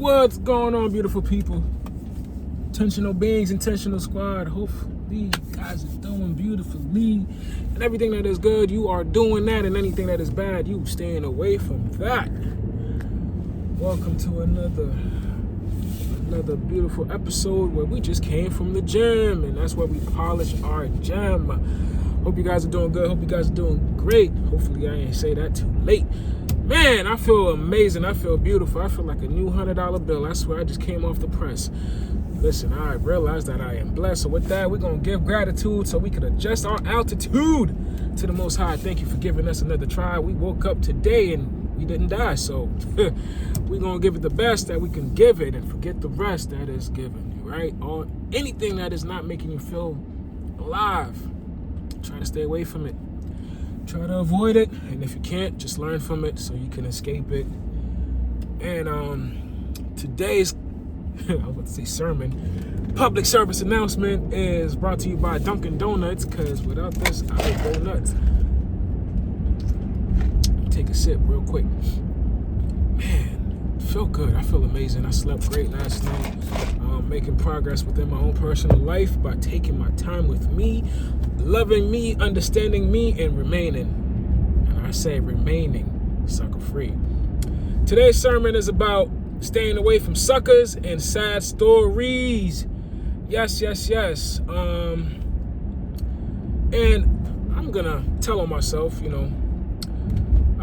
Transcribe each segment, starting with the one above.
What's going on, beautiful people? Intentional beings, intentional squad. Hopefully you guys are doing beautifully. And everything that is good, you are doing that. And anything that is bad, you staying away from that. Welcome to another beautiful episode where we just came from the gym. And that's where we polish our gym. Hope you guys are doing good. Hope you guys are doing great. Hopefully I ain't say that too late. Man, I feel amazing. I feel beautiful. I feel like a new $100 bill. I swear I just came off the press. Listen, I realized that I am blessed. So with that, we're going to give gratitude so we can adjust our altitude to the Most High. Thank you for giving us another try. We woke up today and we didn't die. So we're going to give it the best that we can give it and forget the rest that is given you, right? Or anything that is not making you feel alive. Try to stay away from it. Try to avoid it, and if you can't, just learn from it so you can escape it. And today's, I was about to say sermon, public service announcement is brought to you by Dunkin' Donuts, because without this, I would go nuts. Take a sip real quick. Man, feel good. I feel amazing. I slept great last night. Making progress within my own personal life by taking my time with me, loving me, understanding me, and remaining. And I say remaining sucker free. Today's sermon is about staying away from suckers and sad stories. Yes. And I'm gonna tell on myself, I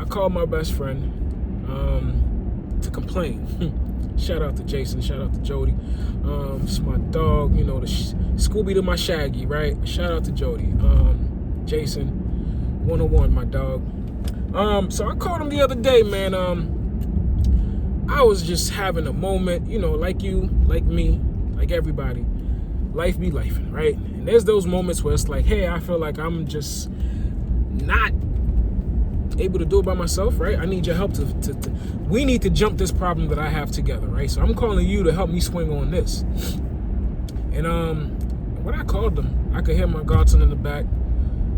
called my best friend to complain. Shout out to Jason, shout out to Jody. It's my dog, the Scooby to my Shaggy, right? Shout out to Jody. Jason, 101, my dog. So I called him the other day, man. I was just having a moment, like you, like me, like everybody. Life be lifing, right? And there's those moments where it's like, hey, I feel like I'm just not able to do it by myself, right? I need your help we need to jump this problem that I have together, right? So I'm calling you to help me swing on this. And when I called them, I could hear my godson in the back.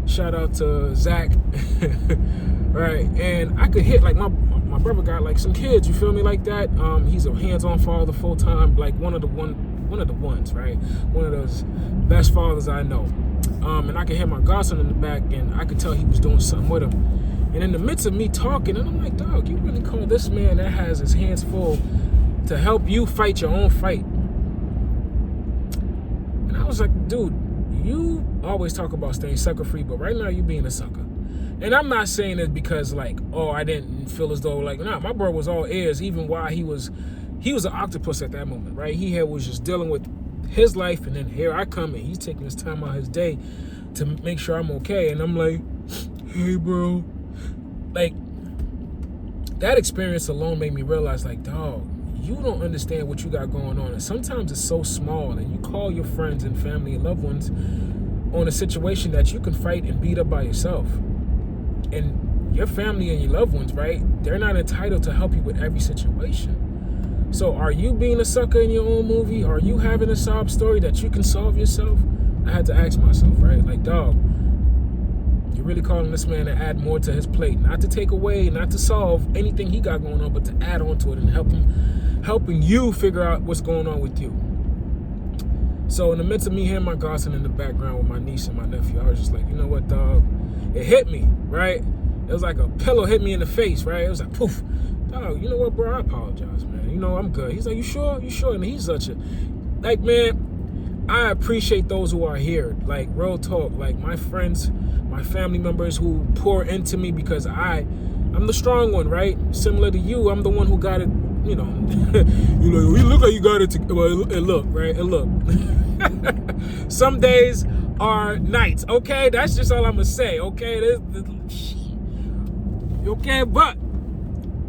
Shout out to Zach. Right? And I could hit, like, my brother got like some kids, you feel me, like that. He's a hands-on father full time, like one of the ones, right? One of those best fathers I know. And I could hear my godson in the back, and I could tell he was doing something with him. And in the midst of me talking, and I'm like, dog, you really call this man that has his hands full to help you fight your own fight? And I was like, dude, you always talk about staying sucker free, but right now you being a sucker. And I'm not saying it because, like, I didn't feel as though, like, nah, my bro was all ears, even while he was an octopus at that moment, right? He was just dealing with his life, and then here I come, and he's taking his time out of his day to make sure I'm okay. And I'm like, hey, bro. Like, that experience alone made me realize, like, dog, you don't understand what you got going on. And sometimes it's so small, and you call your friends and family and loved ones on a situation that you can fight and beat up by yourself. And your family and your loved ones, right, they're not entitled to help you with every situation. So are you being a sucker in your own movie? Are you having a sob story that you can solve yourself? I had to ask myself, right, like, dog, you're really calling this man to add more to his plate, not to take away, not to solve anything he got going on, but to add on to it and helping you figure out what's going on with you. So in the midst of me hearing my godson in the background with my niece and my nephew, I was just like, you know what, dog? It hit me, right? It was like a pillow hit me in the face, right? It was like, poof. Dog, you know what, bro? I apologize, man. I'm good. He's like, you sure? You sure? And he's such a, like, man, I appreciate those who are here. Like, real talk. Like, my friends, my family members who pour into me, because I'm the strong one, right? Similar to you, I'm the one who got it, you look like you got it, look, right? And look. Some days are nights, okay? That's just all I'm gonna say, okay? Okay, but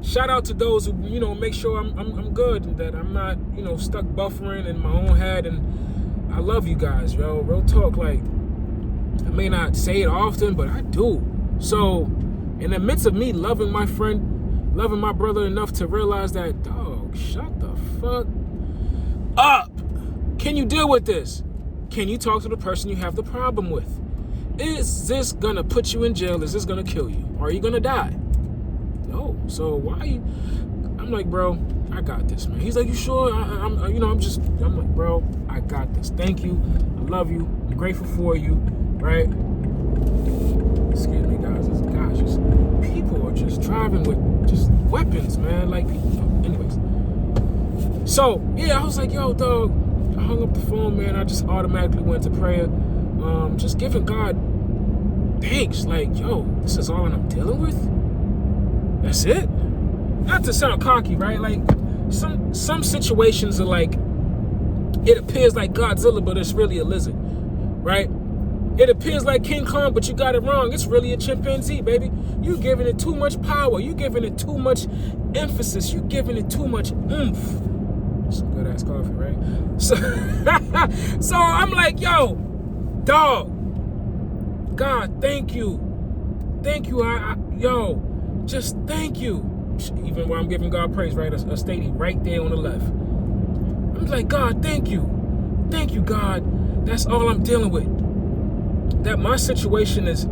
shout out to those who, make sure I'm good and that I'm not, stuck buffering in my own head. And I love you guys, yo. Real talk, like, I may not say it often, but I do. So in the midst of me loving my friend, loving my brother enough to realize that, dog, shut the fuck up. Can you deal with this? Can you talk to the person you have the problem with? Is this gonna put you in jail? Is this gonna kill you? Are you gonna die? No. So why? I'm like, bro, I got this, man. He's like, you sure? I'm like, bro, I got this. Thank you. I love you. I'm grateful for you, right? Excuse me, guys. Just people are just driving with just weapons, man. Like, anyways. So, yeah, I was like, yo, dog. I hung up the phone, man. I just automatically went to prayer. Just giving God thanks. Like, yo, this is all I'm dealing with? That's it? Not to sound cocky, right? Like, some situations are like, it appears like Godzilla, but it's really a lizard, right? It appears like King Kong, but you got it wrong. It's really a chimpanzee, baby. You giving it too much power. You giving it too much emphasis. You giving it too much oomph. Some good ass coffee, right? So I'm like, yo, dog, God, thank you. Thank you. Yo, just thank you. Even while I'm giving God praise, right? A stadium right there on the left. I'm like, God, thank you. Thank you, God. That's all I'm dealing with. That my situation is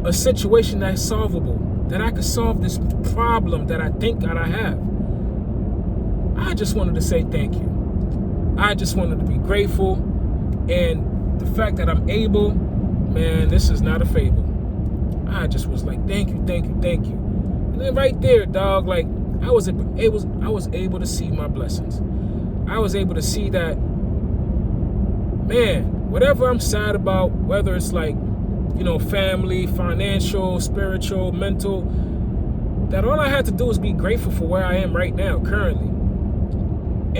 a situation that's solvable. That I could solve this problem that I think that I have. I just wanted to say thank you. I just wanted to be grateful. And the fact that I'm able, man, this is not a fable. I just was like, thank you, thank you, thank you. And then right there, dog, like, I was able to see my blessings. I was able to see that, man, whatever I'm sad about, whether it's like, family, financial, spiritual, mental, that all I had to do was be grateful for where I am right now, currently.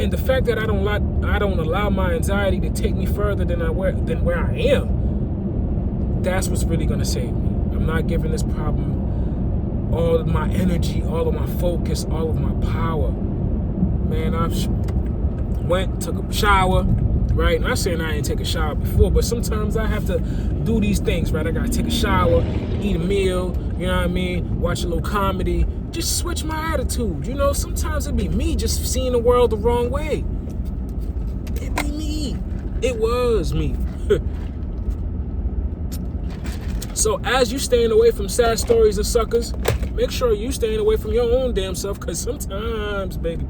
And the fact that I don't allow my anxiety to take me further than where I am, that's what's really gonna save me. I'm not giving this problem all of my energy, all of my focus, all of my power. Man, I took a shower, right? I'm not saying I ain't take a shower before, but sometimes I have to do these things, right? I gotta take a shower, eat a meal, you know what I mean? Watch a little comedy, just switch my attitude. Sometimes it be me just seeing the world the wrong way. It be me. It was me. So as you staying away from sad stories and suckers, make sure you staying away from your own damn self, because sometimes, baby,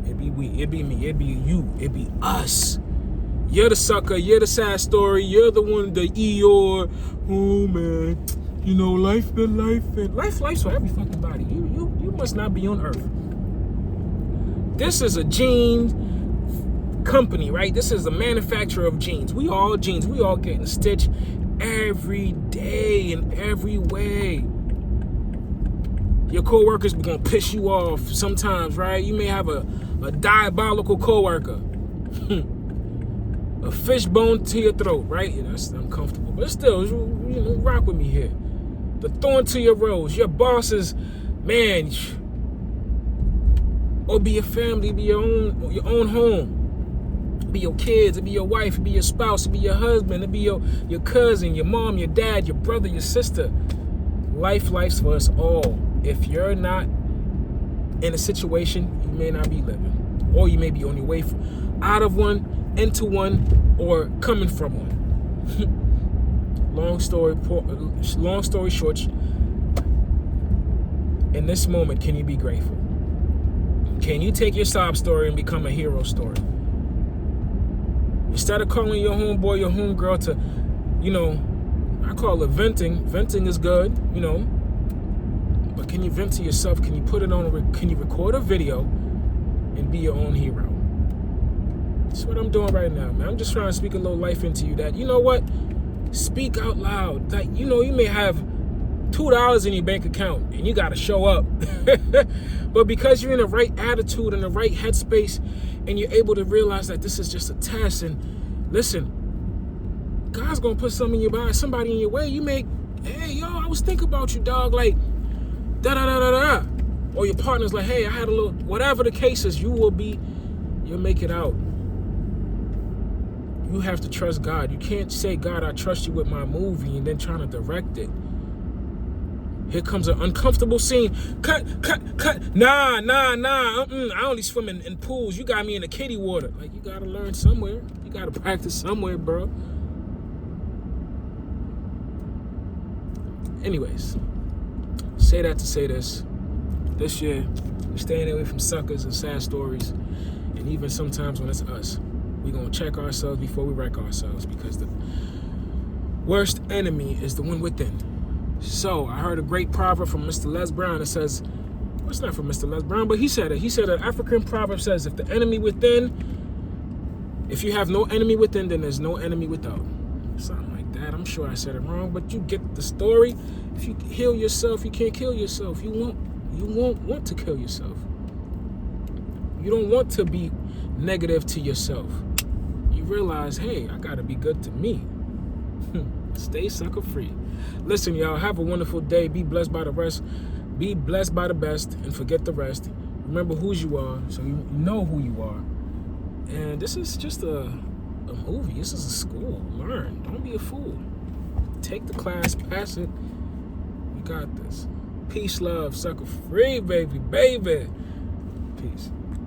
it be we, it be me, it be you, it be us. You're the sucker, you're the sad story, you're the one, the Eeyore. Oh man, life been life, and life's for every fucking body. You must not be on earth. This is a jean company, right? This is a manufacturer of jeans. We all getting stitched every day in every way. Your coworkers be gonna piss you off sometimes, right? You may have a diabolical coworker. A fishbone to your throat, right? That's uncomfortable, but still, rock with me here. The thorn to your rose, your bosses, man, or be your family, be your own home. Be your kids, it be your wife, it be your spouse, it be your husband, it be your cousin, your mom, your dad, your brother, your sister. Life's for us all. If you're not in a situation, you may not be living. Or you may be on your way out of one, into one, or coming from one. Long story short, in this moment, can you be grateful? Can you take your sob story and become a hero story? Instead of calling your homeboy, your homegirl to, I call it venting. Venting is good, but can you vent to yourself? Can you put it on? Can you record a video and be your own hero? That's what I'm doing right now, man. I'm just trying to speak a little life into you that, you know what? Speak out loud. Like, you may have $2 in your bank account and you got to show up. But because you're in the right attitude and the right headspace and you're able to realize that this is just a test, and listen, God's going to put somebody in your way. You make, hey, yo, I was thinking about you, dog, like, da-da-da-da-da. Or your partner's like, hey, I had a little, whatever the case is, you'll make it out. You have to trust God. You can't say, God, I trust you with my movie, and then trying to direct it. Here comes an uncomfortable scene. Cut. Nah. I only swim in pools. You got me in the kiddie water. Like, you got to learn somewhere. You got to practice somewhere, bro. Anyways, say that to say this. this year, we're staying away from suckers and sad stories. And even sometimes when it's us, we're going to check ourselves before we wreck ourselves, because the worst enemy is the one within. So I heard a great proverb from Mr. Les Brown. It says, well, it's not from Mr. Les Brown, but he said it. He said an African proverb says, if the enemy within, if you have no enemy within, then there's no enemy without. Something like that. I'm sure I said it wrong, but you get the story. If you heal yourself, you can't kill yourself. You won't want to kill yourself. You don't want to be negative to yourself. You realize, hey, I gotta be good to me. Stay sucker free. Listen, y'all, have a wonderful day. Be blessed by the rest. Be blessed by the best and forget the rest. Remember whose you are, so you know who you are. And this is just a movie. This is a school. Learn. Don't be a fool. Take the class, pass it. You got this. Peace, love, sucker free, baby, baby. Peace.